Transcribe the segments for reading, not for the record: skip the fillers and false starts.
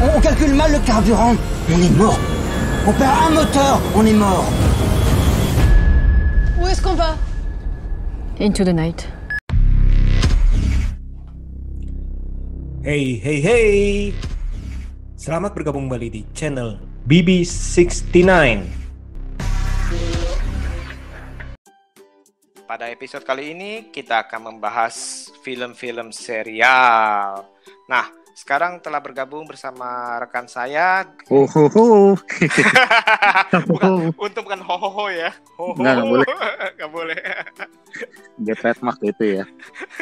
On calcule mal le carburant, on est mort. On perd un moteur, on est mort. Où est-ce qu'on va? Into the night. Hey, hey, hey. Selamat bergabung kembali di channel BB69. Pada episode kali ini kita akan membahas film-film serial. Nah, sekarang telah bergabung bersama rekan saya. Bukan, bukan ho ya. Nggak boleh. Nggak boleh. Dia trademark itu ya.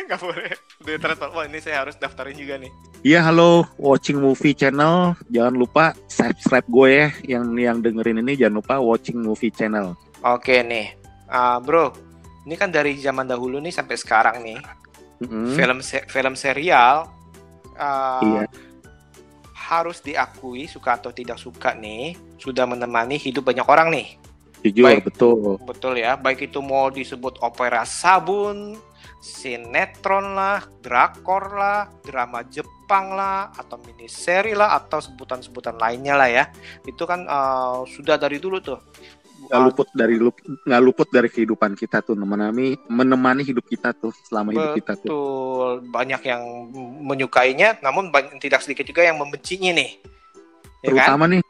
Nggak boleh. Udah trademark. Wah, ini saya harus daftarin juga nih. Iya, halo Watching Movie Channel. Jangan lupa subscribe gue ya. Yang dengerin ini jangan lupa Watching Movie Channel. Oke nih, bro. Ini kan dari zaman dahulu nih sampai sekarang nih. Film serial. Iya. Harus diakui, suka atau tidak suka nih, sudah menemani hidup banyak orang nih. Jujur, betul ya. Baik itu mau disebut opera sabun, sinetron lah, drakor lah, drama Jepang lah, atau miniseri lah, atau sebutan-sebutan lainnya lah ya. Itu kan sudah dari dulu tuh. Nggak luput dari kehidupan kita tuh, menemani hidup kita tuh selama hidup kita tuh. Betul, banyak yang menyukainya, namun tidak sedikit juga yang membencinya nih. Ya terutama kan? nih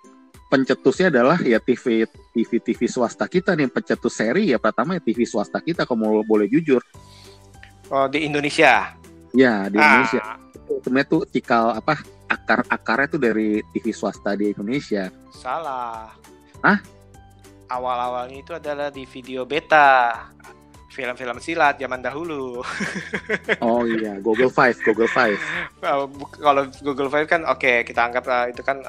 pencetusnya adalah ya TV swasta kita nih, pencetus seri ya pertama ya TV swasta kita kalau boleh jujur. Di Indonesia. Ya, di Indonesia. Sebenarnya tuh cikal akar-akarnya tuh dari TV swasta di Indonesia. Salah. Hah? Awal-awalnya itu adalah di video beta, film-film silat zaman dahulu. Oh iya, Google Five. Kalau Google Five kan oke, kita anggap itu kan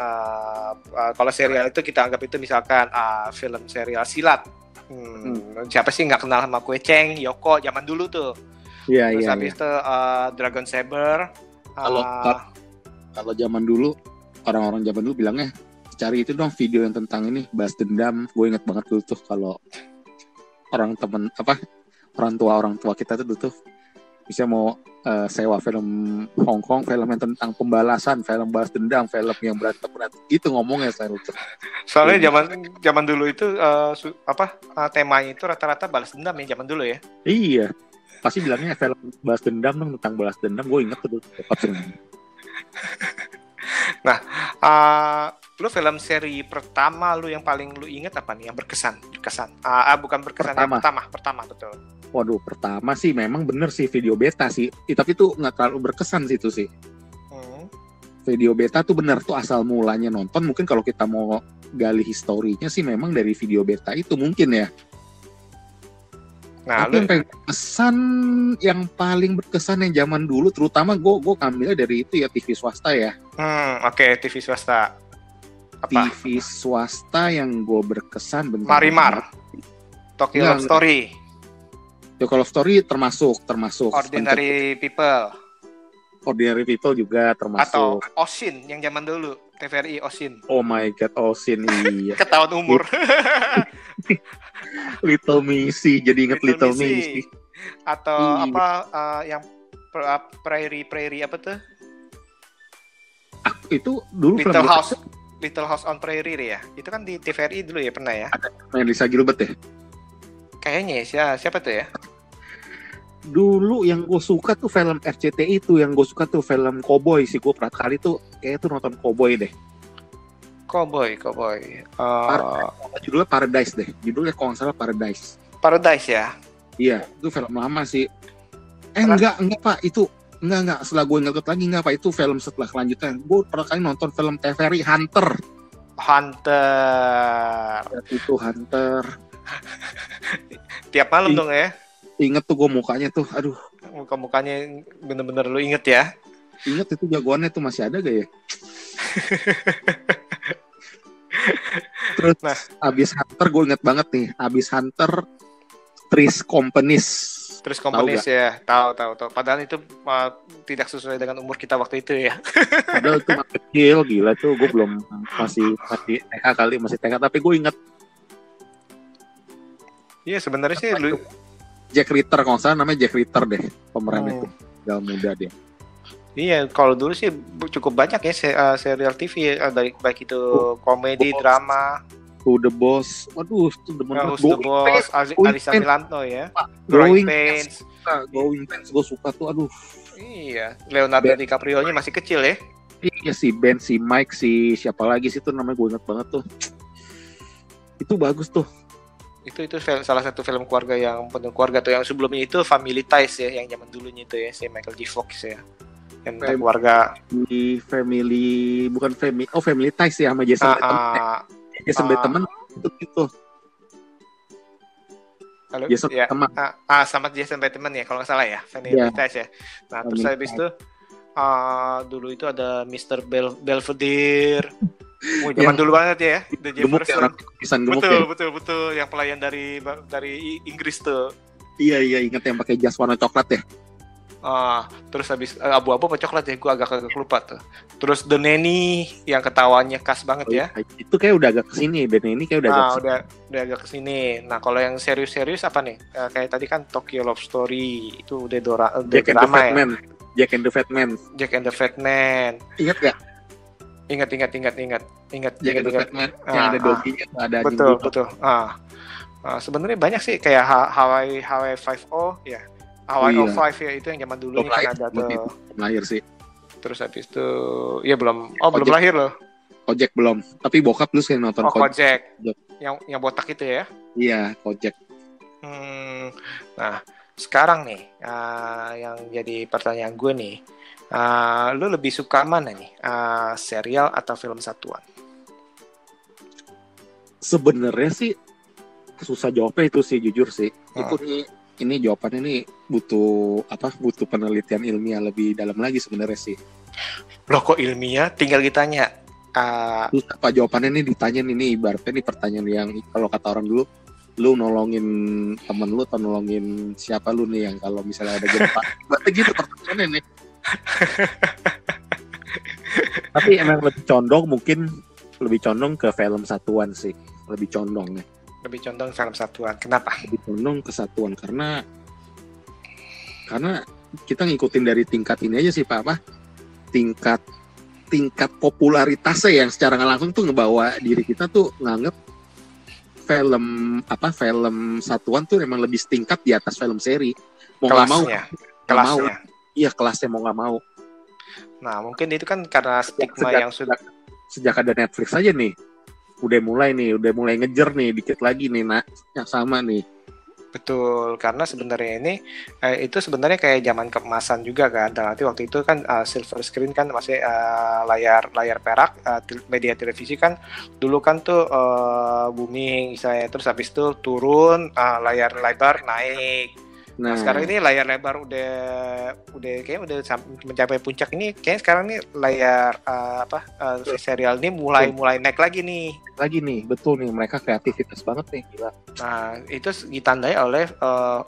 kalau serial itu kita anggap itu misalkan film serial silat. Siapa sih nggak kenal sama Kue Cheng, Yoko zaman dulu tuh. Iya. Terus habis itu Dragon Saber. Kalau zaman dulu, orang-orang zaman dulu bilangnya cari itu dong video yang tentang ini balas dendam. Gue inget banget dulu tuh kalau orang tua kita tuh bisa mau sewa film Hong Kong, film yang tentang pembalasan, film balas dendam, film yang berantem itu ngomongnya saya lupa. Soalnya zaman dulu itu temanya itu rata-rata balas dendam ya zaman dulu ya. Iya, pasti bilangnya film balas dendam dong, tentang balas dendam. Gue inget tuh Nah, lu film seri pertama lu yang paling lu inget apa nih yang berkesan? Bukan berkesan, pertama betul. Waduh, pertama sih memang bener sih video beta sih. Tapi tuh nggak terlalu berkesan sih itu sih. Video beta tuh bener tuh asal mulanya nonton. Mungkin kalau kita mau gali historinya sih memang dari video beta itu mungkin ya. Nah, tapi yang paling berkesan yang zaman dulu, terutama gue ngambilnya dari itu ya TV swasta ya. Oke, TV swasta. Apa? TV swasta yang gue berkesan bentar. Marimar. Tokyo Love Story. Tokyo Love Story termasuk. Ordinary People. Ordinary People juga termasuk. Atau Oshin yang zaman dulu. TVRI Oshin. Oh my god, Oshin iya. Ketahuan umur. Little Missy, jadi inget Little Missy. Atau yang Prairie apa tuh? Itu dulu Little House on Prairie ya. Itu kan di TVRI dulu ya pernah ya. Ada Melissa Gilbert ya. Kayaknya siapa tuh ya? Dulu yang gue suka tuh film RCTI itu, yang gue suka tuh film Cowboy sih. Gue pernah kali tuh kayak tuh nonton Cowboy deh. Cowboy. Judulnya Paradise deh. Judulnya kalau nggak salah Paradise. Paradise ya? Iya, itu film lama sih. Enggak Pak, itu enggak. Setelah gue ingat lagi enggak Pak, itu film setelah kelanjutan. Gue pernah kali nonton film TVRI Hunter. Ya, itu Hunter. Tiap malam dong ya? Ingat tuh gue mukanya tuh, aduh. Mukanya bener-bener lu inget ya? Ingat itu jagoannya tuh masih ada gak ya? Terus abis Hunter gue inget banget nih. Abis Hunter Three's Companies ya. Tahu. Padahal itu tidak sesuai dengan umur kita waktu itu ya. Padahal itu masih kecil, gila tuh. Gue belum masih TK kali, masih TK. Tapi gue inget. Iya sebenarnya sih Jack Ritter, kalau nggak salah namanya Jack Ritter deh pemeran itu, dalam muda dia. Iya, kalau dulu sih cukup banyak ya serial TV baik itu komedi, Boss, drama. Who the Boss, waduh itu demen banget. Who's the Boss, Alisa Milanto ya. Growing Pains. Growing Pains gue suka tuh, aduh. Iya, Leonardo DiCaprio-nya masih kecil ya. Iya si Ben, si Mike, si siapa lagi sih tuh namanya gue ingat banget tuh. Itu bagus tuh. Itu salah satu film keluarga yang penuh keluarga tuh. Yang sebelumnya itu Family Ties ya, yang zaman dulunya itu ya, si Michael J. Fox ya. Yang keluarga family bukan family ties ya sama Jason Bateman. Jason Bateman itu gitu. Halo, Jason ya. Bateman. Sama Jason Bateman ya kalau nggak salah ya, family ties ya. Nah, terus habis itu dulu itu ada Mr. Belvedere. Zaman dulu banget ya, The Jefferson. Betul, yang pelayan dari Inggris tuh. Iya, ingat yang pakai jas warna coklat ya. Terus habis abu-abu apa coklat ya, gue agak lupa tuh. Terus The Nanny yang ketawanya khas banget ya. Itu kayak udah agak kesini, The Nanny kayak udah agak kesini. Nah kalau yang serius-serius apa nih? Kayak tadi kan Tokyo Love Story itu udah drama ya. Jack and the Fat Man. Ingat gak? Ingat. Jack and the Fat Man yang ada doginya, ada betul. Sebenarnya banyak sih kayak Hawaii 5-0 ya. Hawaii 05 ya, itu yang zaman dulu ini kan ada tuh. Lahir sih. Terus habis itu ya belum lahir loh. Kojek belum, tapi bokap lu sering nonton Kojek. Yang botak itu ya. Iya, Kojek. Nah, sekarang nih yang jadi pertanyaan gue nih, lu lebih suka mana nih, serial atau film satuan? Sebenarnya sih susah jawabnya itu sih, jujur sih. Itu ini jawabannya nih butuh penelitian ilmiah lebih dalam lagi sebenarnya sih. Loh kok ilmiah? Tinggal ditanya. Terus apa jawabannya nih ditanya nih ibaratnya nih pertanyaan yang kalau kata orang dulu, lu nolongin temen lu atau nolongin siapa lu nih yang kalau misalnya ada gempa. Berarti gitu pertanyaannya nih. Tapi emang lebih condong ke film satuan sih, lebih condong film satuan. Kenapa? Lebih condong ke satuan karena kita ngikutin dari tingkat ini aja sih Pak, tingkat popularitasnya yang secara nggak langsung tuh ngebawa diri kita tuh nganggep film satuan tuh emang lebih setingkat di atas film seri. Kelasnya. Iya, kelasnya mau nggak mau. Nah mungkin itu kan karena stigma yang sudah sejak ada Netflix aja nih udah mulai ngejar nih dikit lagi nih yang sama nih. Betul, karena sebenarnya ini itu sebenarnya kayak zaman keemasan juga kan. Dan nanti waktu itu kan silver screen kan masih layar perak, media televisi kan dulu kan tuh booming misalnya, terus habis itu turun layar lebar naik. Nah sekarang ini layar lebar udah kayak udah mencapai puncak ini. Kayaknya sekarang nih layar serial ini mulai naik lagi nih. Betul nih, mereka kreativitas banget nih, gila. Nah itu ditandai oleh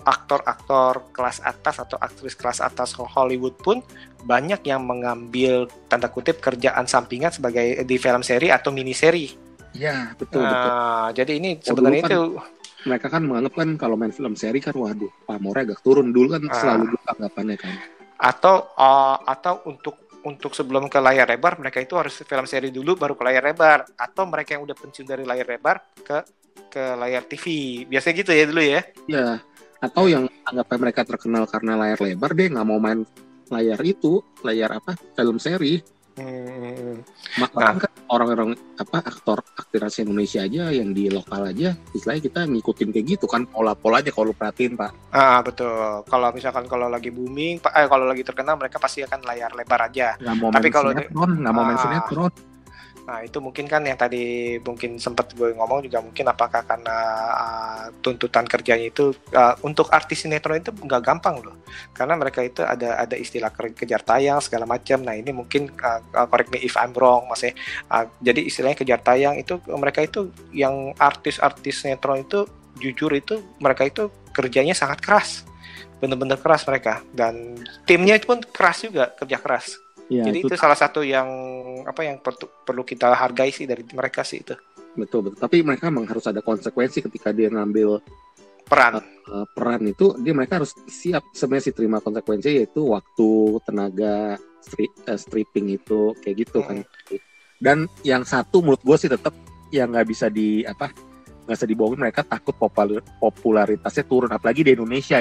aktor-aktor kelas atas atau aktris kelas atas Hollywood pun banyak yang mengambil tanda kutip kerjaan sampingan sebagai di film seri atau mini seri. Iya betul. Jadi ini sebenarnya itu mereka kan menganggap kan kalau main film seri kan waduh pamornya agak turun dulu kan, selalu gitu anggapannya kan. Atau untuk sebelum ke layar lebar mereka itu harus film seri dulu baru ke layar lebar, atau mereka yang udah pensiun dari layar lebar ke layar TV. Biasanya gitu ya dulu ya. Iya. Atau yang anggapnya mereka terkenal karena layar lebar, dia nggak mau main layar film seri. Maka kan orang-orang aktris Indonesia aja yang di lokal aja istilahnya kita ngikutin kayak gitu kan pola-polanya kalau perhatiin Pak. Betul. Kalau misalkan kalau lagi booming, kalau lagi terkenal mereka pasti akan layar lebar aja. Tapi kalau nggak mau main sinetron. Nah itu mungkin kan yang tadi mungkin sempat gue ngomong juga, mungkin apakah karena tuntutan kerjanya itu untuk artis sinetron itu nggak gampang loh, karena mereka itu ada istilah kejar tayang segala macam. Nah ini mungkin correct me if I'm wrong Mas ya. Jadi istilahnya kejar tayang itu mereka itu yang artis sinetron itu jujur itu mereka itu kerjanya sangat keras, bener-bener keras mereka, dan timnya pun keras juga, kerja keras. Ya, jadi itu salah satu yang perlu kita hargai sih dari mereka sih itu. Betul. Tapi mereka memang harus ada konsekuensi ketika dia ngambil peran itu mereka harus siap sebenarnya sih terima konsekuensinya, yaitu waktu, tenaga, stripping itu kayak gitu kan. Dan yang satu menurut gue sih tetap yang nggak bisa dibohongin, mereka takut popularitasnya turun, apalagi di Indonesia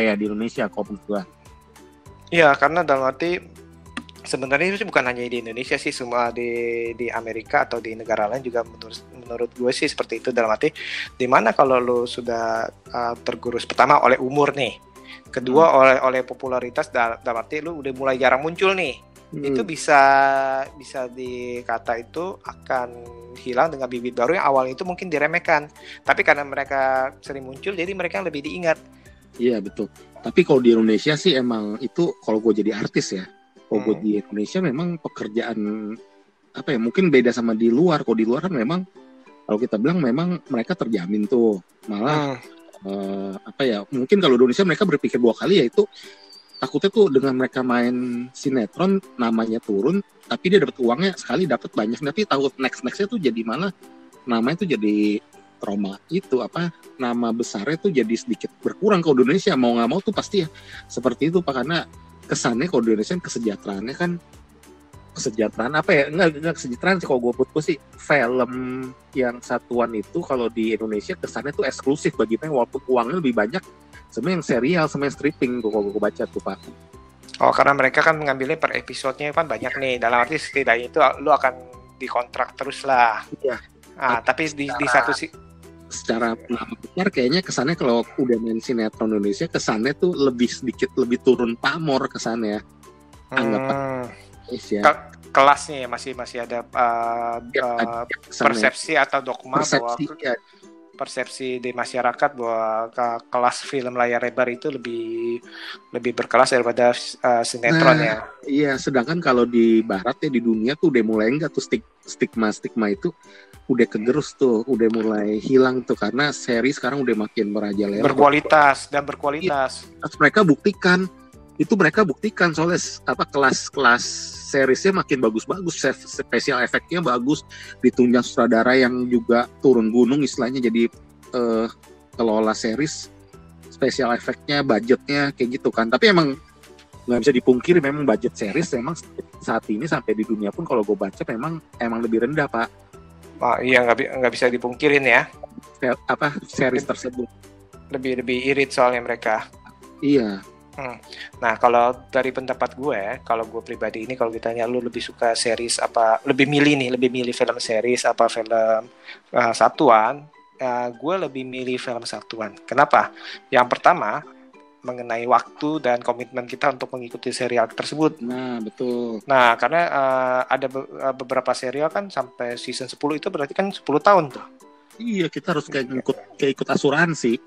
kalau menurut gue. Iya, karena dalam arti sebenarnya itu bukan hanya di Indonesia sih, semua di Amerika atau di negara lain juga menurut gue sih seperti itu. Dalam arti dimana kalau lo sudah tergerus pertama oleh umur nih, kedua oleh popularitas, dalam arti lo udah mulai jarang muncul nih, itu bisa dikata itu akan hilang dengan bibit baru yang awalnya itu mungkin diremehkan, tapi karena mereka sering muncul jadi mereka lebih diingat. Iya betul. Tapi kalau di Indonesia sih emang itu, kalau gue jadi artis ya, kalau gue di Indonesia memang pekerjaan mungkin beda sama di luar. Kalau di luar kan memang kalau kita bilang memang mereka terjamin tuh, malah mungkin kalau di Indonesia mereka berpikir 2 kali, yaitu takutnya tuh dengan mereka main sinetron namanya turun, tapi dia dapat uangnya sekali dapat banyak, tapi takut nextnya tuh jadi malah namanya tuh jadi trauma, itu nama besarnya tuh jadi sedikit berkurang. Kalau di Indonesia mau nggak mau tuh pasti ya seperti itu Pak, karena kesannya kalau di Indonesia kesejahteraannya kan nggak kesejahteraan sih kalau gue sih, film yang satuan itu kalau di Indonesia kesannya tuh eksklusif bagi mereka, walaupun uangnya lebih banyak sebenarnya yang serial sama yang stripping tuh kalau gue baca tuh Pak. Oh, karena mereka kan mengambilnya per episodenya kan banyak nih, dalam arti setidaknya itu lu akan dikontrak terus lah. Iya. Tapi di satu sih secara nama besar kayaknya kesannya kalau udah main sinetron Indonesia kesannya tuh sedikit lebih turun pamor kesannya. Anggapan kelasnya ya masih ada persepsi atau dogma bahwa persepsi di masyarakat bahwa kelas film layar lebar itu lebih berkelas daripada sinetron ya. Iya, sedangkan kalau di barat ya, di dunia tuh udah mulai enggak tuh stigma itu udah kegerus tuh, udah mulai hilang tuh, karena seri sekarang udah makin merajalela. Berkualitas. Iya, mereka buktikan soalnya kelas seriesnya makin bagus-bagus, special efeknya bagus, ditunjang sutradara yang juga turun gunung istilahnya, jadi kelola series, special efeknya, budgetnya kayak gitu kan. Tapi emang nggak bisa dipungkiri memang budget series memang saat ini sampai di dunia pun kalau gue baca emang lebih rendah Pak. Iya, nggak bisa dipungkirin ya. Series tersebut lebih irit soalnya mereka. Iya. Nah, kalau dari pendapat gue, kalau gue pribadi ini, kalau ditanya lu lebih suka series apa, lebih milih film series apa film satuan, gue lebih milih film satuan. Kenapa? Yang pertama, mengenai waktu dan komitmen kita untuk mengikuti serial tersebut. Nah, betul. Nah, karena ada beberapa serial kan sampai season 10 itu berarti kan 10 tahun tuh. Iya, kita harus kayak ikut asuransi.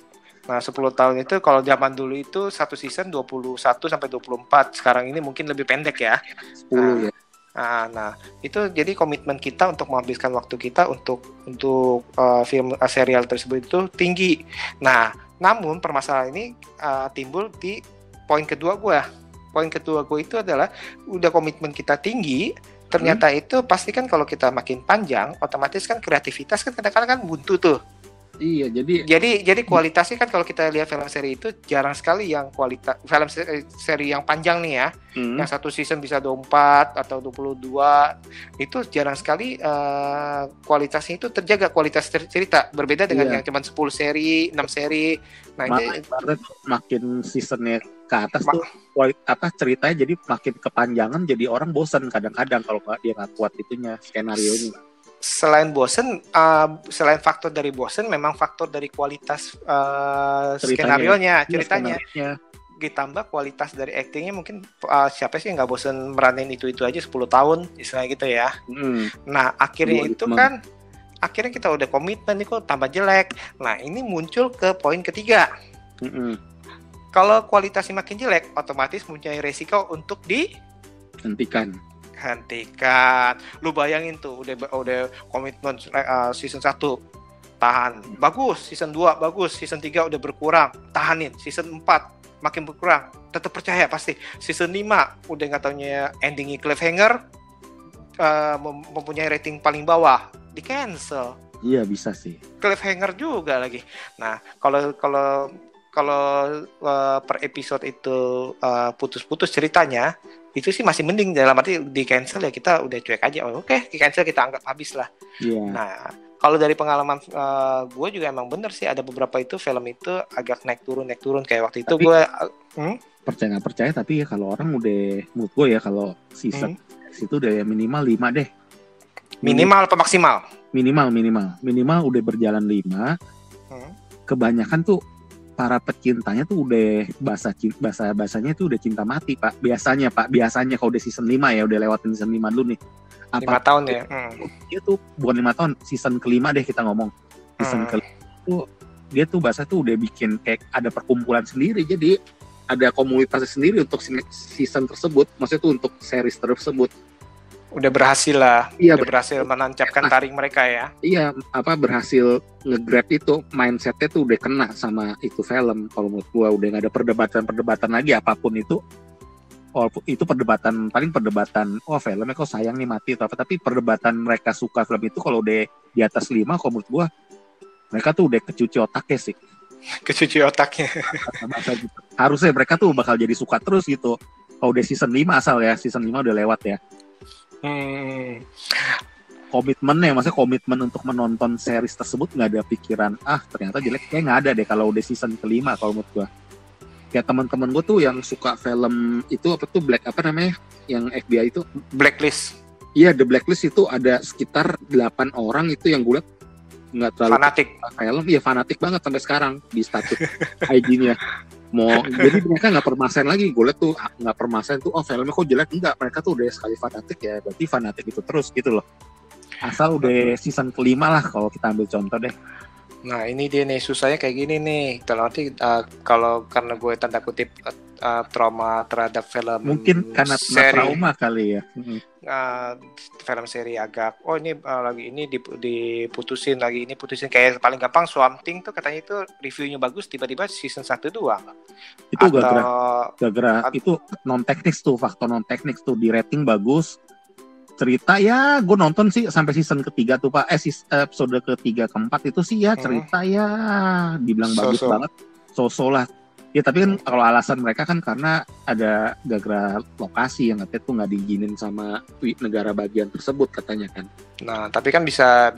Nah, 10 tahun itu kalau zaman dulu itu satu season 21 sampai 24. Sekarang ini mungkin lebih pendek ya. 10 ya. Nah, itu jadi komitmen kita untuk menghabiskan waktu kita untuk film serial tersebut itu tinggi. Nah, namun permasalahan ini timbul di poin kedua gue. Poin kedua gue itu adalah udah komitmen kita tinggi, ternyata itu pasti kan kalau kita makin panjang, otomatis kan kreativitas kan kadang-kadang kan buntu tuh. Iya, jadi kualitasnya kan kalau kita lihat film seri itu jarang sekali yang kualitas film seri yang panjang nih ya, yang satu season bisa 24 atau 22, itu jarang sekali kualitasnya itu terjaga, kualitas cerita berbeda dengan yang cuma 10 seri, 6 seri. Nah, ini makin seasonnya ke atas tuh ceritanya jadi makin kepanjangan, jadi orang bosan kadang-kadang kalau dia nggak kuat itunya skenarionya. Selain bosen, selain faktor dari bosen, memang faktor dari kualitas skenarionya, ceritanya. Ditambah kualitas dari aktingnya, mungkin siapa sih yang nggak bosen meranin itu aja 10 tahun, istilahnya gitu ya. Nah, akhirnya itu kan, akhirnya kita udah komitmen nih kok tambah jelek. Nah, ini muncul ke poin ketiga. Kalau kualitasnya makin jelek, otomatis mempunyai resiko untuk dihentikan. Lu bayangin tuh udah komitmen season 1 tahan bagus, season 2 bagus, season 3 udah berkurang, tahanin, season 4 makin berkurang, tetap percaya pasti. Season 5 udah nggak taunya endingnya cliffhanger, mempunyai rating paling bawah, di cancel. Iya, bisa sih. Cliffhanger juga lagi. Nah, kalau per episode itu putus-putus ceritanya, itu sih masih mending, dalam arti di cancel ya kita udah cuek aja. Oh, oke, di cancel kita anggap habis lah. Iya. Nah, kalau dari pengalaman gue juga emang bener sih, ada beberapa itu film itu agak naik turun kayak waktu itu gue percaya nggak percaya, tapi ya kalau orang udah, menurut gue ya kalau season itu udah minimal 5 deh. Minimal apa maksimal? Minimal udah berjalan 5. Kebanyakan tuh para pecintanya tuh udah bahasanya tuh udah cinta mati, Pak. Biasanya kalau udah season 5 ya, udah lewatin season 5 dulu nih. 5 tahun ya? Dia tuh bukan 5 tahun, season kelima deh kita ngomong. Season kelima tuh dia tuh bahasa tuh udah bikin kayak ada perkumpulan sendiri, jadi ada komunitas sendiri untuk season tersebut, maksudnya tuh untuk series tersebut. Udah berhasil lah, iya, berhasil menancapkan taring mereka ya. Iya, berhasil nge-grab itu, mindsetnya tuh udah kena sama itu film. Kalau menurut gua udah nggak ada perdebatan lagi apapun itu. Walaupun itu perdebatan filmnya kok sayang nih mati atau apa, tapi perdebatan mereka suka film itu kalau udah di atas 5, kalau menurut gua mereka tuh udah kecuci otaknya sih. Kecuci otaknya. Harusnya mereka tuh bakal jadi suka terus gitu. Kalau udah season 5 season 5 udah lewat ya. Maksudnya komitmen untuk menonton series tersebut nggak ada pikiran ternyata jelek, kayak nggak ada deh kalau udah season kelima kalau menurut gua. Kayak teman-teman gua tuh yang suka film itu yang FBI itu Blacklist. Iya, The Blacklist itu ada sekitar 8 orang itu yang gue liat nggak terlalu fanatik film, ya fanatik banget sampai sekarang di status IG-nya. Jadi mereka nggak permasalahan lagi, gue liat tuh nggak permasalahan tuh filmnya kok jelek, enggak, mereka tuh udah sekali fanatik ya, berarti fanatik itu terus gitu loh, asal udah season kelima lah kalau kita ambil contoh deh. Nah ini dia nih susahnya kayak gini nih, nanti kalau karena gue tanda kutip trauma terhadap film, mungkin karena trauma kali ya. Film seri agak lagi ini diputusin kayak paling gampang Swamp Thing tuh katanya itu reviewnya bagus, tiba-tiba season 1 doang. Itu gara-gara itu non teknis tuh, faktor non teknis tuh, di rating bagus, cerita ya gue nonton sih sampai season ketiga tuh Pak, episode ketiga keempat itu sih ya cerita ya dibilang bagus banget, so lah. Ya tapi kan kalau alasan mereka kan karena ada gara-gara lokasi yang katanya tuh nggak diizinin sama negara bagian tersebut katanya kan. Nah tapi kan bisa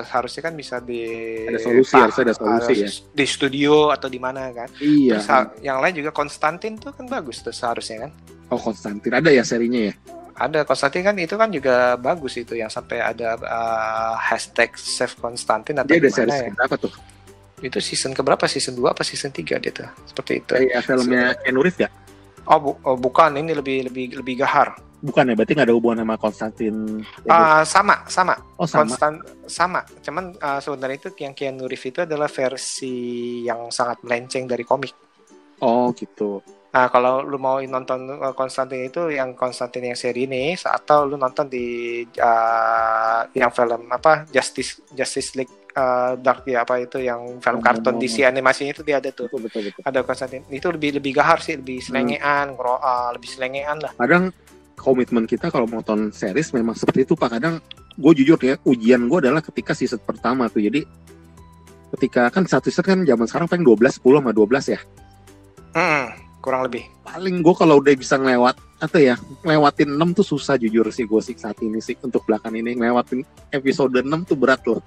harusnya kan bisa harusnya ada solusi ya. Di studio atau di mana kan. Iya. Terus yang lain juga Konstantin tuh kan bagus tuh seharusnya kan. Oh Konstantin ada ya serinya ya? Ada Konstantin kan, itu kan juga bagus itu yang sampai ada hashtag Save Konstantin atau dia ada gimana series berapa tuh? Itu season keberapa? Season 2 apa season 3 dia tuh? Seperti itu. Filmnya Keanu Reeves ya? Bukan, ini lebih gahar. Bukan ya, berarti nggak ada hubungan sama Konstantin. Sama. Oh, sama. Sama. Cuman sebenarnya itu yang Keanu Reeves itu adalah versi yang sangat melenceng dari komik. Oh, gitu. Nah, kalau lu mau nonton Konstantin itu yang Konstantin yang seri ini, atau lu nonton di yang film Justice League Dark ya apa itu yang film kartun DC animasinya itu dia ada tuh. Betul. Ada Konstantin. Itu lebih gahar sih, lebih selengean, lebih selengean lah. Kadang komitmen kita kalau nonton series memang seperti itu Pak. Kadang gue jujur ya, ujian gue adalah ketika season pertama tuh. Jadi ketika kan satu season kan zaman sekarang paling 10 sama 12 ya. Kurang lebih. Paling gue kalau udah bisa ngelewatin 6 tuh susah jujur sih gue sih saat ini sih, untuk belakang ini ngelewatin episode 6 tuh berat loh.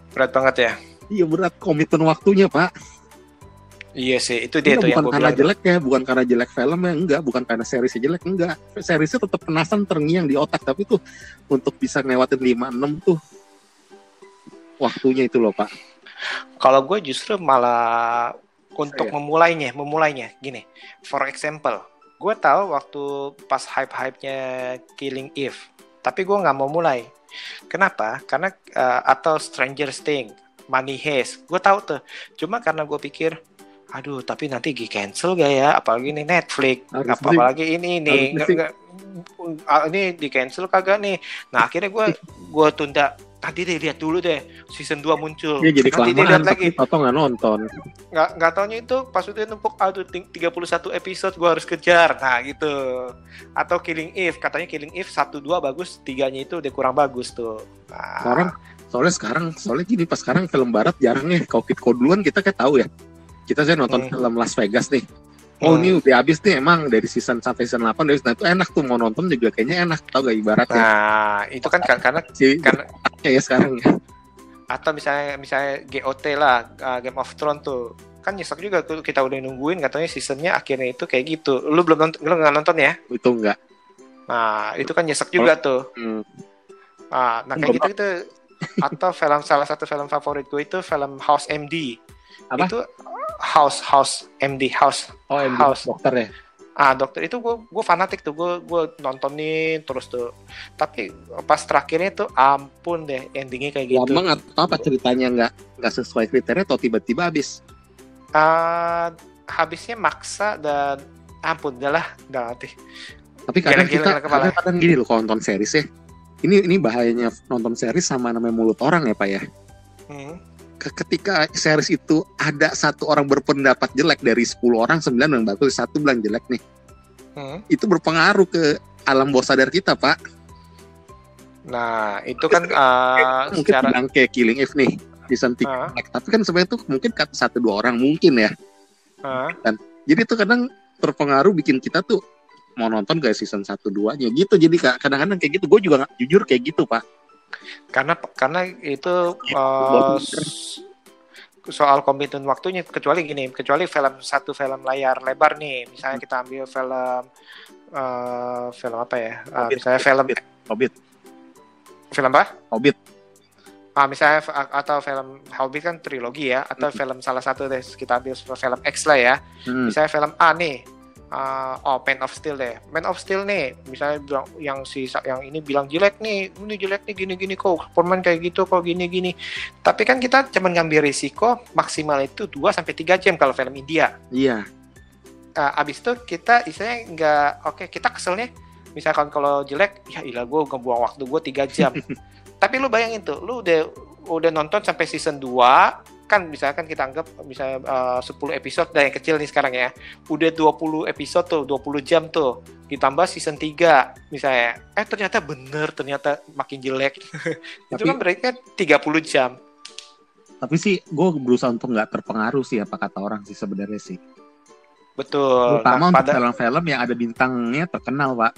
Berat banget ya? Iya berat, komitmen waktunya Pak. Iya sih, itu dia tuh yang bukan karena jelek ya, bukan karena jelek filmnya, enggak, bukan karena seriesnya jelek, enggak. Seriesnya tetap penasaran terngiang di otak, tapi tuh untuk bisa ngelewatin 5-6 tuh waktunya itu loh Pak. Kalau gue justru malah untuk memulainya gini. For example, gue tahu waktu pas hype-hypenya Killing Eve, tapi gue nggak mau mulai. Kenapa? Karena atau Stranger Things, Money Heist, gue tahu tuh. Cuma karena gue pikir, aduh, tapi nanti di-cancel gak ya? Apalagi ini Netflix, apalagi ini di-cancel kagak nih? Nah akhirnya gue tunda. Tadi lihat dulu deh season 2 muncul. Iya jadi kelamaan lagi. Atau nggak nonton. Nggak taunya itu pas udah numpuk 31 episode gue harus kejar. Nah gitu. Atau Killing Eve, katanya Killing Eve 1-2 bagus, 3-nya itu udah kurang bagus tuh. Nah. Soalnya gini pas sekarang film barat jarang ya. Kalau duluan kita kayak tahu ya. kita saya nonton film Las Vegas nih. Oh ini udah habis nih emang dari season sampai season 8 dari nah itu enak tuh mau nonton juga kayaknya enak tau gak ibaratnya. Nah itu kan karena ya sekarang ya. Atau misalnya GOT lah, Game of Thrones tuh kan nyesek juga tuh kita udah nungguin katanya seasonnya akhirnya itu kayak gitu. Lu nggak nonton ya? Itu enggak. Nah itu kan nyesek juga tuh. Nah kayak gitu. Atau salah satu film favorit gue itu film House MD. Apa? Itu House MD House. Oh MD House. dokter ya. Dokter itu gue fanatik tuh, gue nontonin terus tuh. Tapi pas terakhirnya tuh ampun deh endingnya kayak gitu. Lama atau apa ceritanya nggak sesuai kriteria atau tiba-tiba habis? Habisnya maksa dan ampun udah nanti. Tapi kadang kadang gini loh kalau nonton series ya. Ini bahayanya nonton series sama namanya mulut orang ya Pak ya. Ketika series itu ada satu orang berpendapat jelek dari 10 orang 9 yang bagus, satu bilang jelek nih. Itu berpengaruh ke alam bawah sadar kita, Pak. Nah, itu kan mungkin secara kayak Killing Eve nih, season 3. Tapi kan sebenarnya itu mungkin 1-2 orang mungkin ya. Dan jadi itu kadang terpengaruh bikin kita tuh mau nonton kayak season 1-2-nya gitu. Jadi kadang-kadang kayak gitu. Gue juga jujur kayak gitu, Pak. Karena itu soal komitmen waktunya kecuali satu film layar lebar nih misalnya kita ambil film apa ya misalnya film Hobbit film apa Hobbit misalnya atau film Hobbit kan trilogi ya atau film salah satu deh kita ambil film X lah ya misalnya film A nih Man of Steel deh. Man of Steel nih, misalnya bilang yang ini bilang jelek nih gini kok Superman kayak gitu kok gini. Tapi kan kita cuma ngambil risiko maksimal itu 2-3 jam kalau film India. Iya. Abis itu kita istilahnya nggak kita keselnya misalkan kalau jelek ya ilah gue ngebuang waktu gue 3 jam. Tapi lu bayangin tuh, lu udah nonton sampai season 2 kan misalkan kita anggap misalnya 10 episode dari yang kecil nih sekarang ya udah 20 episode tuh 20 jam tuh ditambah season 3 misalnya ternyata makin jelek itu kan berarti kan 30 jam tapi sih gue berusaha untuk nggak terpengaruh sih apa kata orang sih sebenarnya sih betul terutama untuk film-film yang ada bintangnya terkenal Pak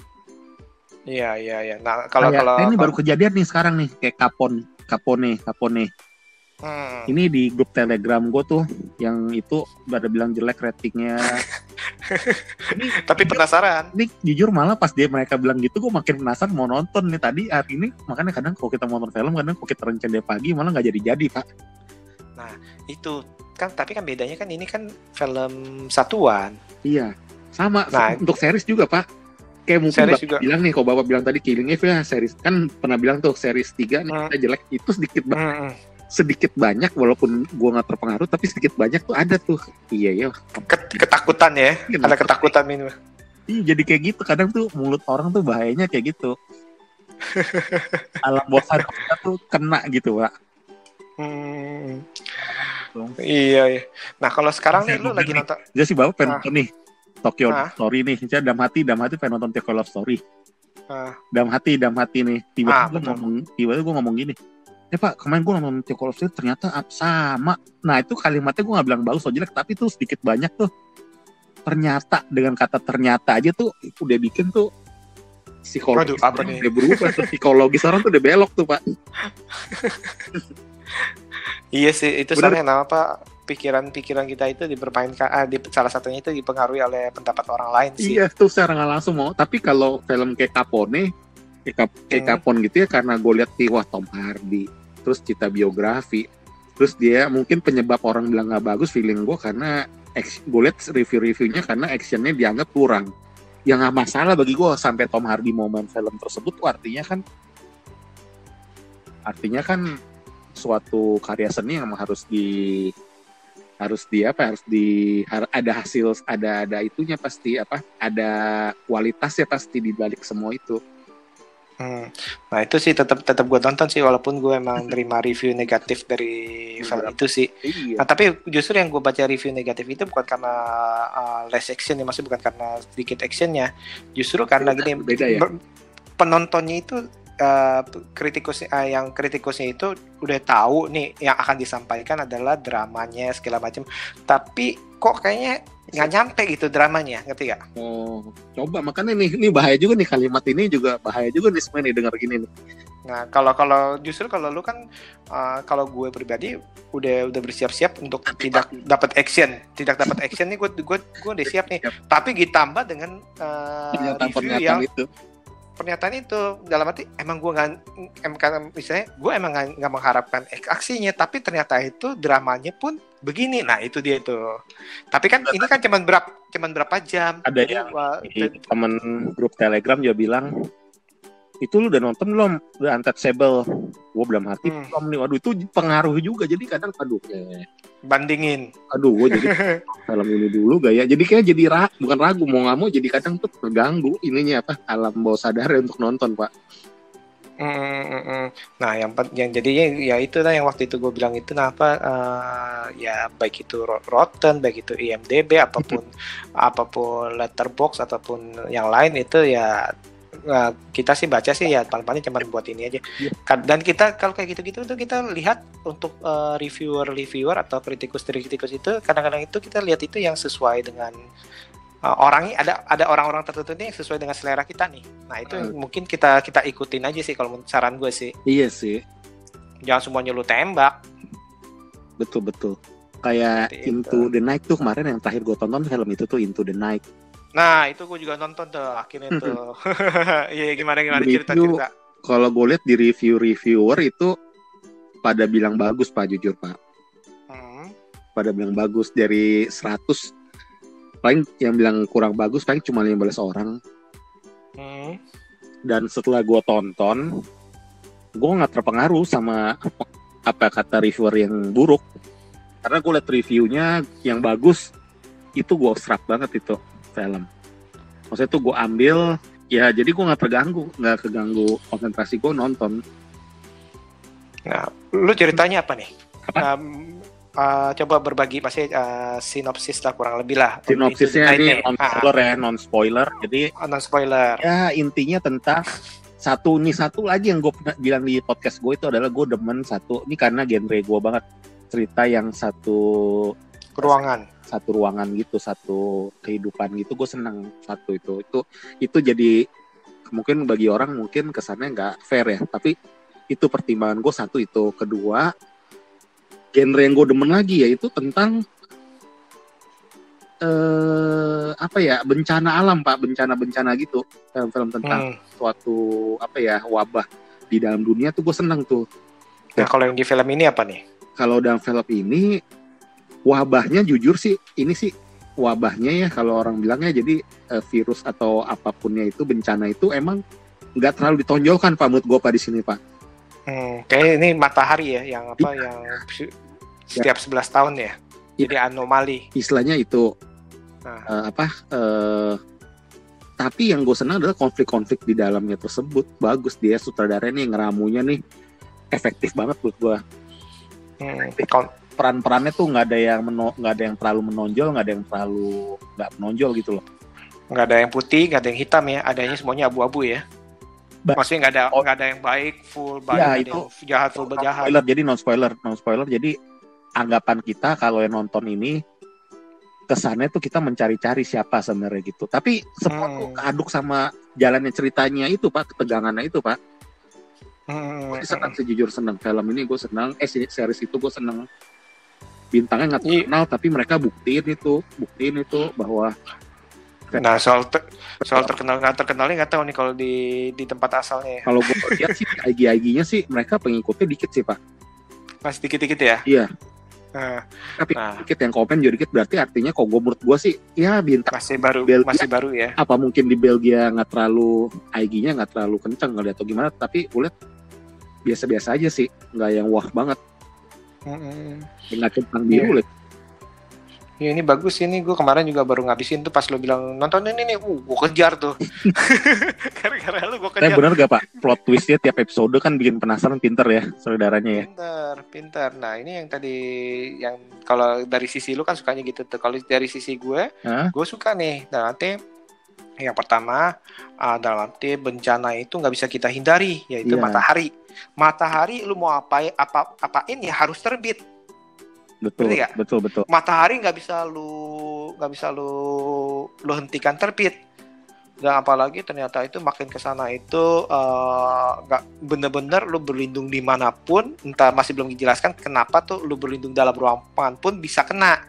iya nah kalau ini baru kejadian nih sekarang nih kayak Capone ini di grup Telegram gue tuh yang itu pada bilang jelek ratingnya. Tapi penasaran. Ini jujur malah pas mereka bilang gitu gue makin penasaran mau nonton nih tadi hari ini. Makanya kadang kalau kita nonton film kadang kalau kita rencana pagi malah nggak jadi Pak. Nah itu kan tapi kan bedanya kan ini kan film satuan. Iya sama untuk series juga Pak. Kayak mungkin Bapak juga bilang nih kalau Bapak bilang tadi Killing Eve ya series kan pernah bilang tuh series 3 nih kita jelek itu sedikit banyak walaupun gue nggak terpengaruh tapi sedikit banyak tuh ada tuh iya ketakutan ya ada ketakutan ini jadi kayak gitu kadang tuh mulut orang tuh bahayanya kayak gitu alam bawah sadar kita tuh kena gitu Pak iya nah kalau sekarang nih lu lagi nonton jadi si Bapak pengen nonton nih Tokyo Story nih saya dalam hati pengen nonton Tokyo Love Story dalam hati nih tiba-tiba gue ngomong gini Pak, kemarin gue nonton Tokyo Love Story ternyata sama. Nah itu kalimatnya gue gak bilang bagus atau jelek, tapi tuh sedikit banyak tuh ternyata dengan kata ternyata aja tuh udah bikin tuh psikologis orang udah berubah tuh psikologis orang tuh udah belok tuh Pak. Iya sih itu soalnya kenapa pikiran-pikiran kita itu dipermainkan salah satunya itu dipengaruhi oleh pendapat orang lain sih. Iya tuh secara nggak langsung mau. Tapi kalau film kayak Capone gitu ya karena gue lihat wah Tom Hardy terus cerita biografi terus dia mungkin penyebab orang bilang nggak bagus feeling gue karena gue lihat review-reviewnya karena actionnya dianggap kurang ya nggak masalah bagi gue sampai Tom Hardy mau main film tersebut tuh artinya kan suatu karya seni yang harus ada hasil ada itunya pasti ada kualitasnya pasti di balik semua itu. Nah itu sih tetap gue tonton sih walaupun gue emang nerima review negatif dari film itu sih. Iya. Nah tapi justru yang gue baca review negatif itu bukan karena less action ya, maksudnya bukan karena sedikit actionnya, justru karena gini beda ya? Penontonnya itu kritikusnya itu udah tahu nih yang akan disampaikan adalah dramanya segala macam, tapi kok kayaknya nggak nyampe gitu dramanya, ngerti gak? Oh, coba makanya ini bahaya juga nih, kalimat ini juga bahaya juga nih sebenarnya dengar gini nih. Nah, kalau justru kalau lu kan kalau gue pribadi udah bersiap-siap untuk tidak dapat action nih, gue udah siap nih. Tapi ditambah dengan review yang pernyataan itu dalam arti emang gue misalnya gue emang nggak mengharapkan aksinya, tapi ternyata itu dramanya pun begini. Nah itu dia tuh. Tapi kan ini kan cuman berapa jam. Ada yang temen grup Telegram juga bilang, itu lu udah nonton belum The Untouchable? Gue belum hati belum nih. Waduh, itu pengaruh juga. Jadi kadang bandingin. Gue jadi film ini dulu gaya. Jadi kayak bukan ragu, mau nggak mau jadi kadang tuh terganggu ininya alam bawah sadar untuk nonton, Pak. Nah yang jadinya ya itu lah yang waktu itu gue bilang itu ya baik itu Rotten, baik itu IMDb apapun Letterboxd ataupun yang lain itu ya kita sih baca sih ya paling cuma buat ini aja. Dan kita kalau kayak gitu-gitu tuh kita lihat untuk reviewer atau kritikus itu kadang-kadang itu kita lihat itu yang sesuai dengan orangnya, ada orang-orang tertentu nih yang sesuai dengan selera kita nih. Nah itu mungkin kita ikutin aja sih kalau saran gue sih. Iya sih. Jangan semuanya lu tembak. Betul. Kayak Into the Night tuh kemarin yang terakhir gue tonton film itu tuh Into the Night. Nah itu gue juga nonton tuh akhirnya tuh. Iya gimana cerita. Kalau gue lihat di reviewer itu pada bilang bagus Pak, jujur Pak. Pada bilang bagus. Dari 100 paling yang bilang kurang bagus paling cuma 15 orang. Dan setelah gue tonton, gue nggak terpengaruh sama apa kata reviewer yang buruk, karena gue liat reviewnya yang bagus itu gue serap banget itu film. Maksudnya tuh gue ambil ya, jadi gue nggak keganggu konsentrasi gue nonton. Nah, lu ceritanya apa nih? Coba berbagi pasti sinopsis lah kurang lebih lah. Sinopsisnya ini non spoiler. Jadi non spoiler. Ya intinya tentang satu lagi yang gue pernah bilang di podcast gue itu adalah gue demen satu. Ini karena genre gue banget, cerita yang satu ruangan gitu, satu kehidupan gitu. Gue seneng satu itu jadi mungkin bagi orang mungkin kesannya nggak fair ya, tapi itu pertimbangan gue satu itu. Kedua, genre yang gue demen lagi yaitu tentang bencana alam Pak, bencana gitu, film tentang suatu wabah di dalam dunia tuh gue seneng tuh. Nah kalau yang di film ini apa nih? Kalau dalam film ini wabahnya jujur sih ini sih wabahnya ya kalau orang bilangnya jadi virus atau apapunnya itu bencana itu emang nggak terlalu ditonjolkan Pak menurut gue Pak di sini Pak. Kayaknya ini matahari ya yang yang setiap 11 tahun ya. Jadi anomali. Istilahnya itu. Tapi yang gue senang adalah konflik-konflik di dalamnya tersebut. Bagus dia sutradaranya nih, ngeramunya nih efektif banget buat gue. Peran-perannya tuh nggak ada yang terlalu menonjol, nggak ada yang terlalu nggak menonjol gitu loh. Nggak ada yang putih, nggak ada yang hitam ya. Adanya semuanya abu-abu ya. Maksudnya nggak ada yang baik full baik, ya, itu jahat full jahat. Spoiler, jadi non spoiler. Jadi anggapan kita kalau yang nonton ini kesannya tuh kita mencari-cari siapa sebenarnya gitu. Tapi semua tuh keaduk sama jalannya ceritanya itu Pak, ketegangannya itu Pak. Gue senang sejujur senang film ini, gue senang. Series itu gue senang. Bintangnya nggak terkenal tapi mereka buktiin itu bahwa. Nah soal terkenal nggak terkenalnya nggak tahu nih kalau di tempat asalnya. Kalau gue lihat sih IG-nya sih mereka pengikutnya dikit sih Pak. Masih dikit-dikit ya? Iya. Tapi dikit yang komen juga dikit, berarti artinya kok menurut gue sih ya bintang masih baru ya. Apa mungkin di Belgia nggak terlalu IG-nya nggak terlalu kencang kali atau gimana? Tapi gue lihat biasa-biasa aja sih, nggak yang wah banget. Nggak centang biru lihat. Ya ini bagus ini, gue kemarin juga baru ngabisin tuh pas lo bilang nonton ini nih, gue kejar tuh. Gara-gara lo gue kejar. Tapi benar gak Pak, plot twistnya tiap episode kan bikin penasaran, pinter ya saudaranya ya. Pinter. Nah ini yang tadi, yang kalau dari sisi lo kan sukanya gitu tuh. Kalau dari sisi gue suka nih. Nah nanti Yang pertama, dalam arti bencana itu nggak bisa kita hindari, yaitu Iya. matahari. Matahari lu mau apain ya harus terbit. Betul, Ngerti nggak? betul. Matahari nggak bisa lu hentikan terbit. Dan apalagi ternyata itu makin ke sana itu nggak bener-bener lu berlindung dimanapun, entah masih belum dijelaskan kenapa tuh lu berlindung dalam ruangan pun bisa kena.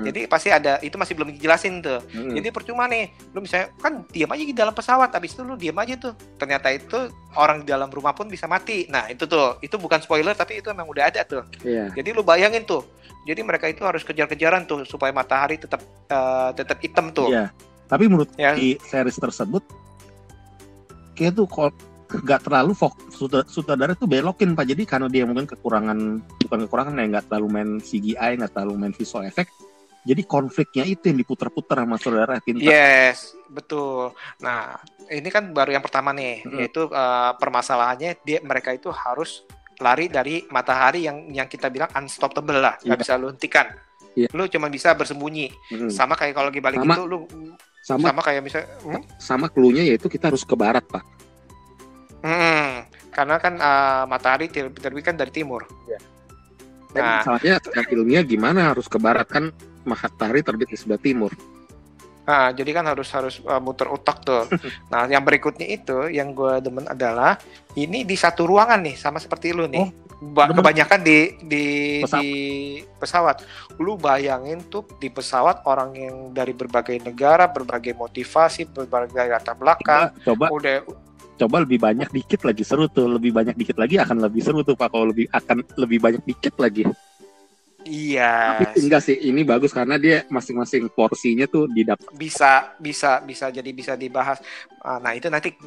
Jadi pasti ada, itu masih belum dijelasin tuh. Jadi percuma nih, lu misalnya kan diam aja di dalam pesawat, habis itu lu diam aja tuh. Ternyata itu orang di dalam rumah pun bisa mati. Nah itu tuh, itu bukan spoiler tapi itu emang udah ada tuh. Iya. Jadi lu bayangin tuh. Jadi mereka itu harus kejar-kejaran tuh supaya matahari tetap hitam tuh. Iya. Tapi menurut Ya. di series tersebut kayak tuh kok nggak terlalu sutradara tuh belokin Pak. Jadi karena dia mungkin bukan kekurangan ya, nggak terlalu main CGI, nggak terlalu main visual effect. Jadi konfliknya itu yang diputar-putar sama saudara pintar. Yes, betul. Nah, ini kan baru yang pertama nih, yaitu permasalahannya mereka itu harus lari dari matahari yang kita bilang unstoppable lah, nggak bisa lu hentikan. Lu cuma bisa bersembunyi. Sama kayak kalau lagi balik itu lu sama kayak misalnya sama cluenya yaitu kita harus ke barat Pak. Karena kan matahari terbit kan dari timur. Nah, masalahnya secara ilmiah gimana harus ke barat, kan matahari terbit di sebelah timur. Nah, jadi kan harus muter otak tuh. Nah, yang berikutnya itu yang gue demen adalah ini di satu ruangan nih, sama seperti lu nih. Kebanyakan di pesawat. Lu bayangin tuh di pesawat orang yang dari berbagai negara, berbagai motivasi, berbagai latar belakang. Coba lebih banyak dikit lagi seru tuh. Lebih banyak dikit lagi akan lebih seru tuh Pak. Kalau lebih banyak dikit lagi. Iya. Tapi enggak sih, ini bagus karena dia masing-masing porsinya tuh didapat. Bisa jadi bisa dibahas. Nah, itu nanti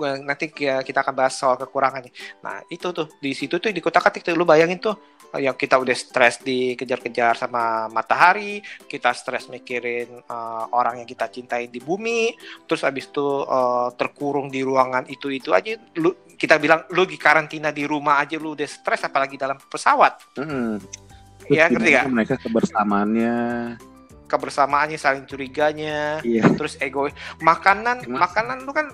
kita akan bahas soal kekurangannya. Nah, itu tuh di situ tuh di kotak-katik tuh lu bayangin tuh yang kita udah stres dikejar-kejar sama matahari, kita stres mikirin orang yang kita cintai di bumi, terus abis itu terkurung di ruangan itu aja. Kita bilang lu di karantina di rumah aja lu udah stres, apalagi dalam pesawat. Ya, ngerti gak? Mereka kebersamaannya, saling curiganya, terus egois. Makanan lu kan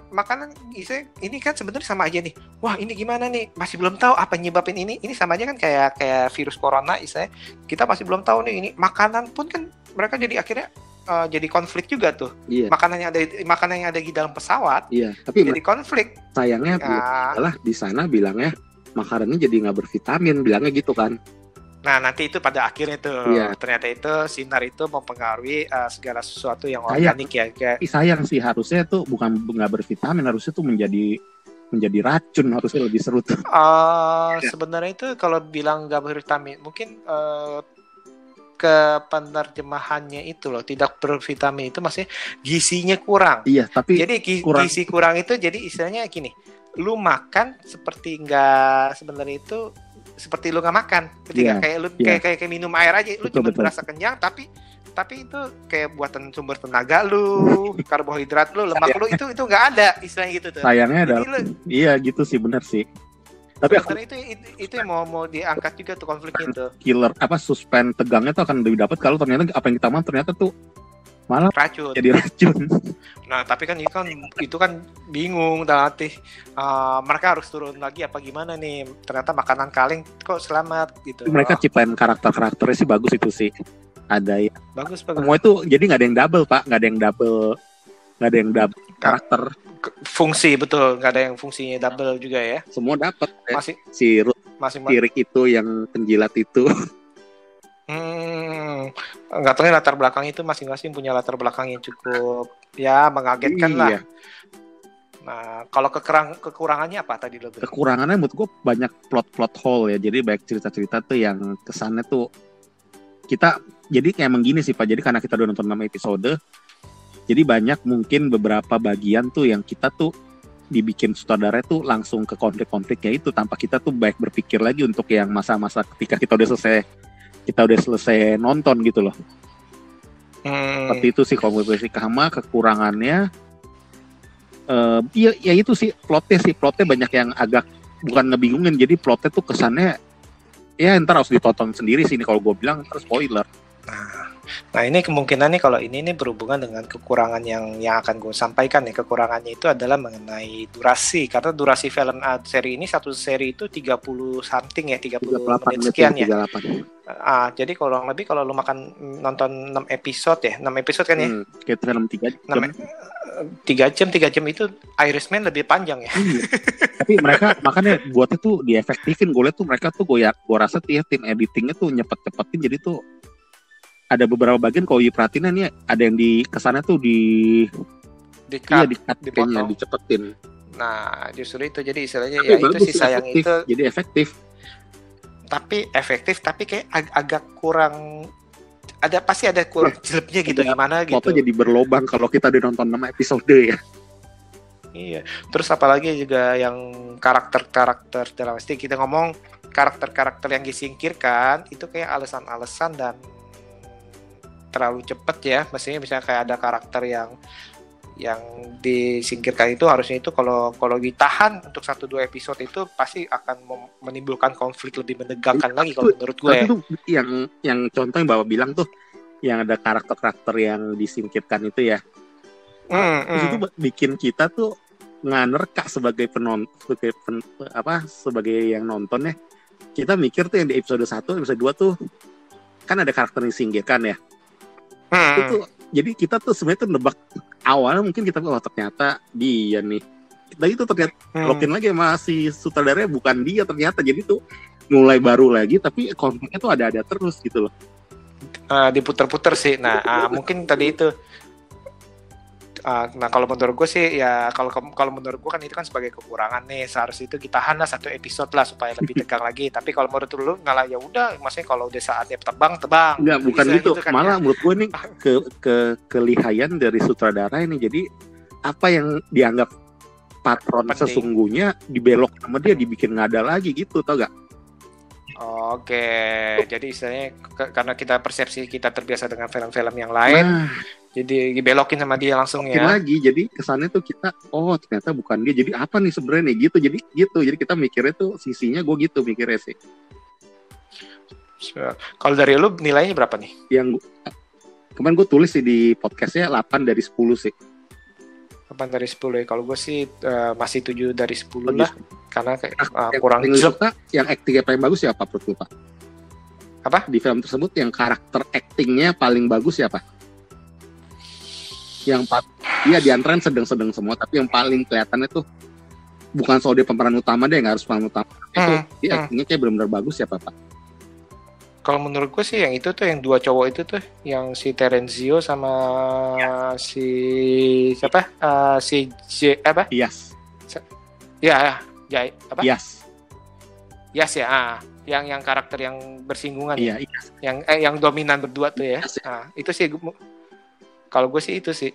ini kan sebenarnya sama aja nih. Wah, ini gimana nih? Masih belum tahu apa nyebabin ini. Ini sama aja kan kayak virus corona istilahnya. Kita masih belum tahu nih ini. Makanan pun kan mereka jadi akhirnya jadi konflik juga tuh. Makanan yang ada di dalam pesawat. Tapi jadi konflik. Sayangnya adalah di sana bilangnya makanannya jadi nggak bervitamin, bilangnya gitu kan. Nah, nanti itu pada akhirnya tuh ternyata itu sinar itu mempengaruhi segala sesuatu yang organik ya. Sayang sih, harusnya tuh bukan nggak bervitamin, harusnya tuh menjadi racun, harusnya lebih seru tuh. Sebenarnya itu kalau bilang nggak bervitamin, mungkin ke penerjemahannya itu loh, tidak bervitamin itu maksudnya gizinya kurang. Iya, tapi jadi gizi kurang itu jadi istilahnya gini, lu makan seperti nggak, sebenarnya itu seperti lu nggak makan, ketika kayak lu kayak minum air aja, lu cuma merasa kenyang, tapi itu kayak buatan sumber tenaga lu, karbohidrat lu, lemak lu itu nggak ada, istilahnya gitu tuh. Sayangnya adalah iya gitu sih, benar sih. Tapi itu yang mau diangkat juga tuh konfliknya tuh. Killer suspense tegangnya tuh akan lebih dapat kalau ternyata apa yang kita mau ternyata tuh malah racun. Jadi racun. Nah, tapi kan itu kan bingung dalam arti mereka harus turun lagi apa gimana nih? Ternyata makanan kaleng kok selamat gitu. Mereka ciptain karakternya sih bagus itu sih. Ada ya. Bagus. Semua itu jadi nggak ada yang double Pak, nggak ada yang double karakter. Fungsi betul, nggak ada yang fungsinya double juga ya. Semua dapat. Masih si Ruth, Tirik itu yang penjilat itu. Nggak tahu ya, latar belakang itu masing-masing punya latar belakang yang cukup ya mengagetkan lah. Nah, kalau kekurangannya apa tadi lo? Kekurangannya menurut gue banyak plot hole ya. Jadi banyak cerita-cerita tuh yang kesannya tuh kita jadi kayak begini sih Pak. Jadi karena kita udah nonton 6 episode, jadi banyak mungkin beberapa bagian tuh yang kita tuh dibikin sutradara tuh langsung ke konflik-konfliknya itu tanpa kita tuh baik berpikir lagi untuk yang masa-masa ketika kita udah selesai nonton gitu loh. Seperti itu sih kalau menurut sih. Kekurangannya ya itu sih plotnya banyak yang agak bukan ngebingungin, jadi plotnya tuh kesannya ya ntar harus ditonton sendiri sih ini kalau gue bilang terus spoiler. Nah ini kemungkinan nih kalau ini nih berhubungan dengan kekurangan yang akan gue sampaikan nih. Kekurangannya itu adalah mengenai durasi. Karena durasi film seri ini, satu seri itu 30 something ya, 30 menit sekian ya. Jadi kurang lebih kalau lu nonton 6 episode ya, 6 episode kan ya? Kayak film 3 jam. 3 jam itu Irishman lebih panjang ya. Tapi mereka makanya buatnya tuh diefektifin. Gue liat tuh mereka tuh gue rasa tuh ya tim editingnya tuh nyepet-cepetin. Jadi tuh ada beberapa bagian kalau diperhatiin nih ada yang di kesannya tuh dicepetin. Nah justru itu jadi istilahnya tapi ya itu sih sayang efektif. Itu jadi efektif tapi kayak agak kurang, pasti ada kurang jelepnya gitu gimana gitu. Jadi berlobang kalau kita udah nonton 6 episode ya. Iya. Terus apalagi juga yang karakter dalam pasti kita ngomong karakter yang disingkirkan itu kayak alasan-alasan dan terlalu cepat ya. Maksudnya misalnya kayak ada karakter yang disingkirkan itu harusnya itu kalau ditahan untuk 1-2 episode itu pasti akan menimbulkan konflik lebih menegangkan lagi kalau menurut gue. Itu yang contoh yang Bapak bilang tuh yang ada karakter-karakter yang disingkirkan itu ya. Itu bikin kita tuh nggak sebagai penonton, sebagai yang nonton ya. Kita mikir tuh yang di episode 1, episode 2 tuh kan ada karakter yang disingkirkan ya. Itu jadi kita tuh sebenarnya tuh nebak awalnya mungkin kita ternyata dia nih. Dan itu ternyata lokin lagi sama si sutradaranya bukan dia ternyata. Jadi tuh mulai baru lagi tapi konfliknya tuh ada terus gitu loh. Diputer-puter sih. Nah, mungkin tadi itu. Nah kalau menurut gue sih ya kalau menurut gue kan itu kan sebagai kekurangan nih, seharusnya itu kita hana 1 episode lah supaya lebih tegang lagi. Tapi kalau menurut lu ngalah ya udah, maksudnya kalau udah saatnya tebang. Enggak, bukan gitu kan, malah ya. Menurut gue nih kelihayan dari sutradara ini. Jadi apa yang dianggap patron sesungguhnya dibelok sama dia, dibikin ngada lagi gitu, tau gak? Oke, jadi istilahnya karena persepsi kita terbiasa dengan film-film yang lain, jadi dibelokin sama dia langsung ya. Lagi, jadi kesannya tuh kita, ternyata bukan dia. Jadi apa nih sebenarnya gitu? Jadi kita mikirnya tuh sisinya gue gitu mikirnya sih. Kalau dari lu nilainya berapa nih? Yang kemarin gue tulis sih di podcastnya 8 dari 10 sih. 8 dari 10 ya. Kalau gue sih masih 7 dari 10 lah. Karena kurang suka. Yang actingnya paling bagus siapa menurut lu, Pak? Apa? Di film tersebut yang karakter actingnya paling bagus siapa? Dia diantarain sedang-sedang semua, tapi yang paling kelihatannya tuh bukan soal dia pemeran utama, dia nggak harus pemeran utama. Itu dia actingnya kayak benar-benar bagus siapa, Pak? Kalau menurut gue sih yang itu tuh, yang 2 cowok itu tuh, yang si Terenzio sama si siapa? Yes. Yes ya. Yang karakter yang bersinggungan ya. Yang dominan berdua tuh ya. Yes. Itu sih kalau gue sih itu sih.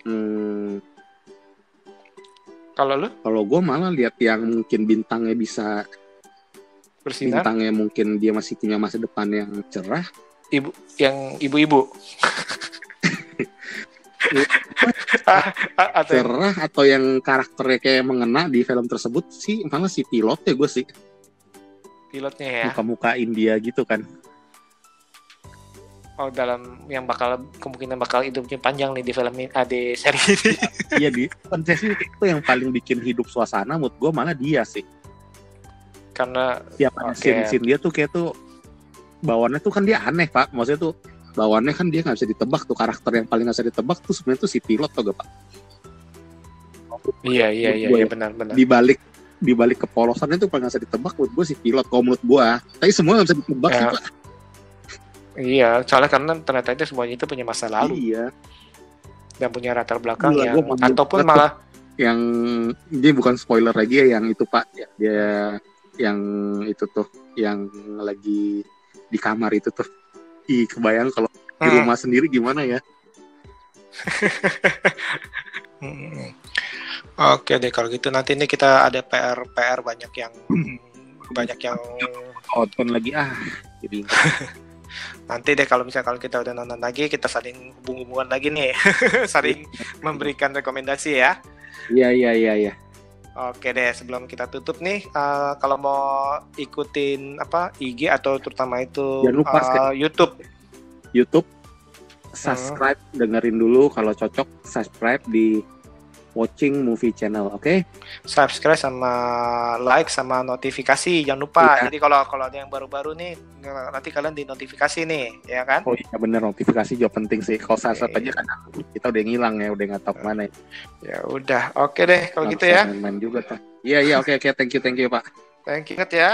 Kalau lu? Kalau gue malah lihat yang mungkin bintangnya bisa bersinar. Bintangnya mungkin dia masih punya masa depan yang cerah. Ibu-ibu. Cerah atau yang karakternya kayak mengena di film tersebut sih malah si pilotnya gue sih. Pilotnya ya. Muka-muka India gitu kan. Dalam yang kemungkinan bakal hidupnya panjang nih di film ini, di seri ini. Iya, di konsesi itu yang paling bikin hidup suasana menurut gue malah dia sih. Karena tiap scene dia tuh kayak tuh bawaannya tuh kan dia aneh, Pak. Maksudnya tuh bawaannya kan dia nggak bisa ditebak tuh, karakter yang paling nggak bisa ditebak tuh sebenarnya tuh si pilot tuh gak, Pak? Iya benar. Di balik kepolosannya tuh paling nggak bisa ditebak menurut gue si pilot. Kalau menurut gue, tapi semua nggak bisa ditebak sih, Pak. Iya, soalnya karena ternyata itu semuanya itu punya masa lalu. Iya. Dan punya latar belakang ataupun malah yang ini bukan spoiler lagi ya, yang itu Pak, dia yang itu tuh yang lagi di kamar itu tuh. Kebayang kalau di rumah sendiri gimana ya? Oke deh, kalau gitu nanti ini kita ada PR banyak yang outbound lagi jadi nanti deh kalau kita udah nonton lagi, kita saling hubungan lagi nih. Saling memberikan rekomendasi ya. Iya. Oke deh, sebelum kita tutup nih, kalau mau ikutin IG atau terutama itu jangan lupa YouTube. subscribe, dengerin dulu kalau cocok subscribe di Watching Movie Channel, oke? Subscribe sama like sama notifikasi jangan lupa. Iya. Jadi kalau ada yang baru-baru nih nanti kalian di notifikasi nih, ya kan? Oh iya bener, notifikasi juga penting sih. Kalau subscribe Oke. aja kadang kita udah ngilang ya, udah nggak tahu kemana ya. Ya udah, oke deh kalau gitu Bisa ya. main-main juga tuh. Iya oke, thank you Pak. Thank you banget ya.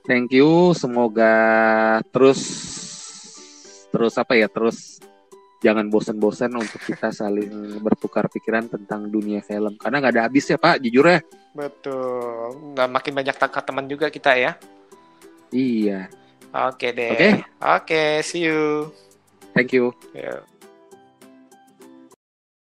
Thank you, semoga terus jangan bosan-bosan untuk kita saling bertukar pikiran tentang dunia film. Karena nggak ada habis ya Pak, jujur ya. Betul. Dan makin banyak teman juga kita ya. Iya, Oke deh. Oke. Oke, see you. thank you. Ya.